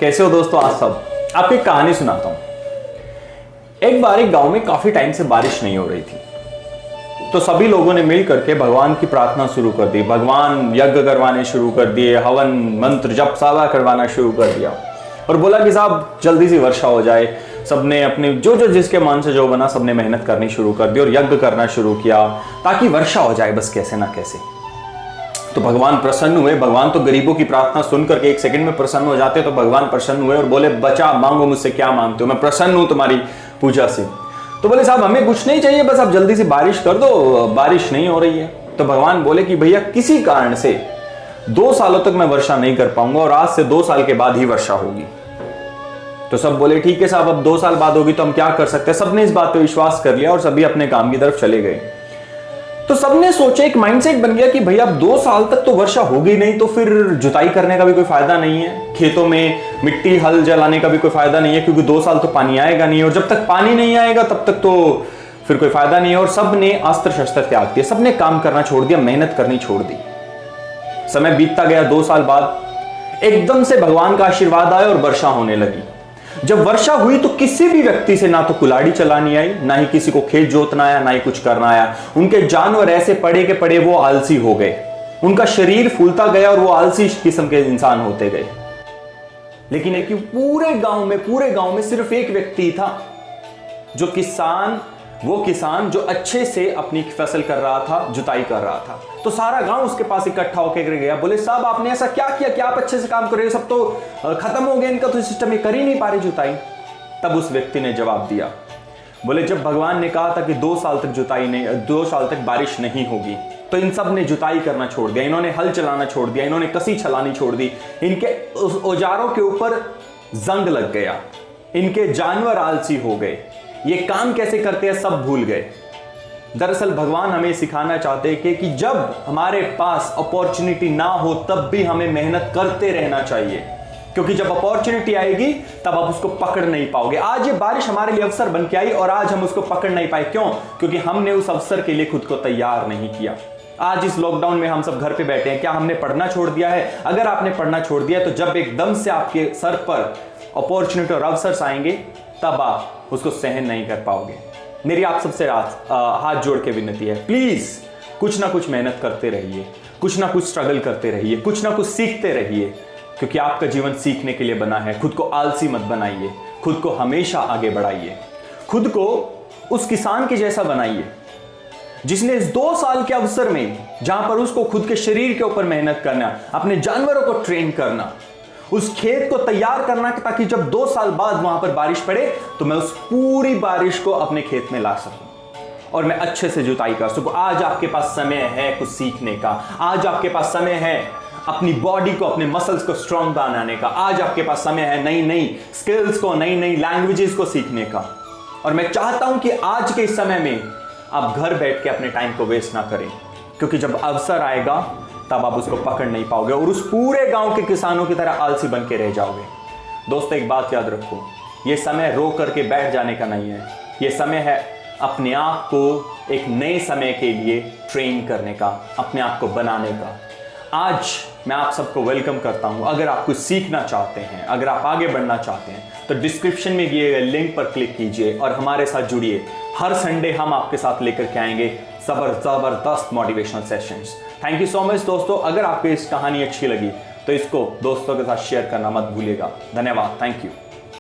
कैसे हो दोस्तों? आज सब आपको एक कहानी सुनाता हूं। एक बार एक गांव में काफी टाइम से बारिश नहीं हो रही थी, तो सभी लोगों ने मिल करके भगवान की प्रार्थना शुरू कर दी। भगवान यज्ञ करवाने शुरू कर दिए, हवन मंत्र जप सावा करवाना शुरू कर दिया और बोला कि साहब जल्दी सी वर्षा हो जाए। सबने अपने जो जिसके मन से जो बना सबने मेहनत करनी शुरू कर दी और यज्ञ करना शुरू किया ताकि वर्षा हो जाए, बस कैसे ना कैसे। तो भगवान प्रसन्न हुए। भगवान तो गरीबों की प्रार्थना सुनकर के एक सेकंड में प्रसन्न हो जाते। तो भगवान प्रसन्न हुए और बोले, बचा मांगो मुझसे क्या मांगते हो, मैं प्रसन्न हूं तुम्हारी पूजा से। तो बोले साहब हमें कुछ नहीं चाहिए, बस आप जल्दी से बारिश कर दो, बारिश नहीं हो रही है। तो भगवान बोले कि भैया किसी कारण से 2 सालों तक मैं वर्षा नहीं कर पाऊंगा और आज से 2 साल के बाद ही वर्षा होगी। तो सब बोले ठीक है साहब, अब 2 साल बाद होगी तो हम क्या कर सकते हैं। सबने इस बात पे विश्वास कर लिया और सभी अपने काम की तरफ चले गए। तो सबने सोचा, एक माइंडसेट बन गया कि भैया अब 2 साल तक तो वर्षा होगी नहीं, तो फिर जुताई करने का भी कोई फायदा नहीं है, खेतों में मिट्टी हल जलाने का भी कोई फायदा नहीं है, क्योंकि 2 साल तो पानी आएगा नहीं और जब तक पानी नहीं आएगा तब तक तो फिर कोई फायदा नहीं है। और सबने अस्त्र शस्त्र त्याग दिए, सबने काम करना छोड़ दिया, मेहनत करनी छोड़ दी। समय बीतता गया। 2 साल बाद एकदम से भगवान का आशीर्वाद आया और वर्षा होने लगी। जब वर्षा हुई तो किसी भी व्यक्ति से ना तो कुल्हाड़ी चलानी आई, ना ही किसी को खेत जोतना आया, ना ही कुछ करना आया। उनके जानवर ऐसे पड़े के पड़े वो आलसी हो गए, उनका शरीर फूलता गया और वो आलसी किस्म के इंसान होते गए। लेकिन एक पूरे गांव में सिर्फ एक व्यक्ति था जो वो किसान जो अच्छे से अपनी फसल कर रहा था, जुताई कर रहा था। तो सारा गांव उसके पास इकट्ठा होकर गया। बोले साहब आपने ऐसा क्या किया कि आप अच्छे से काम कर रहे हो, सब तो खत्म हो गया इनका तो सिस्टम, ये कर ही नहीं पा रहे जुताई। तब उस व्यक्ति ने जवाब दिया, बोले जब भगवान ने कहा था कि 2 साल तक जुताई नहीं, 2 साल तक बारिश नहीं होगी, तो इन सब ने जुताई करना छोड़ दिया, इन्होंने हल चलाना छोड़ दिया, इन्होंने कसी चलानी छोड़ दी, इनके औजारों के ऊपर जंग लग गया, इनके जानवर आलसी हो गए, ये काम कैसे करते हैं सब भूल गए। दरअसल भगवान हमें सिखाना चाहते हैं कि जब हमारे पास अपॉर्चुनिटी ना हो तब भी हमें मेहनत करते रहना चाहिए, क्योंकि जब अपॉर्चुनिटी आएगी तब आप उसको पकड़ नहीं पाओगे। आज ये बारिश हमारे लिए अवसर बन के आई और आज हम उसको पकड़ नहीं पाए। क्यों? क्योंकि हमने उस अवसर के लिए खुद को तैयार नहीं किया। आज इस लॉकडाउन में हम सब घर पे बैठे हैं, क्या हमने पढ़ना छोड़ दिया है? अगर आपने पढ़ना छोड़ दिया तो जब एकदम से आपके सर पर अपॉर्चुनिटी और अवसर आएंगे तब आप उसको सहन नहीं कर पाओगे। मेरी आप सबसे हाथ जोड़ के विनती है, प्लीज कुछ ना कुछ मेहनत करते रहिए, कुछ ना कुछ स्ट्रगल करते रहिए, कुछ ना कुछ सीखते रहिए, क्योंकि आपका जीवन सीखने के लिए बना है। खुद को आलसी मत बनाइए, खुद को हमेशा आगे बढ़ाइए, खुद को उस किसान के जैसा बनाइए जिसने इस 2 साल के अवसर में, जहां पर उसको खुद के शरीर के ऊपर मेहनत करना, अपने जानवरों को ट्रेन करना, उस खेत को तैयार करना ताकि जब 2 साल बाद वहां पर बारिश पड़े तो मैं उस पूरी बारिश को अपने खेत में ला सकूं और मैं अच्छे से जुताई कर सकूं। आज आपके पास समय है कुछ सीखने का, आज आपके पास समय है अपनी बॉडी को, अपने मसल्स को स्ट्रांग बनाने का, आज आपके पास समय है नई नई स्किल्स को, नई नई लैंग्वेजेस को सीखने का। और मैं चाहता हूं कि आज के इस समय में आप घर बैठ के अपने टाइम को वेस्ट ना करें, क्योंकि जब अवसर आएगा तब आप उसको पकड़ नहीं पाओगे और उस पूरे गांव के किसानों की तरह आलसी बन के रह जाओगे। दोस्तों एक बात याद रखो, यह समय रो करके बैठ जाने का नहीं है, यह समय है अपने आप को एक नए समय के लिए ट्रेन करने का, अपने आप को बनाने का। आज मैं आप सबको वेलकम करता हूं। अगर आप कुछ सीखना चाहते हैं, अगर आप आगे बढ़ना चाहते हैं तो डिस्क्रिप्शन में दिए गए लिंक पर क्लिक कीजिए और हमारे साथ जुड़िए। हर संडे हम आपके साथ लेकर के आएंगे जबरदस्त motivational sessions. Thank you so much दोस्तों। अगर आपको इस कहानी अच्छी लगी तो इसको दोस्तों के साथ शेयर करना मत भूलिएगा। धन्यवाद। Thank you.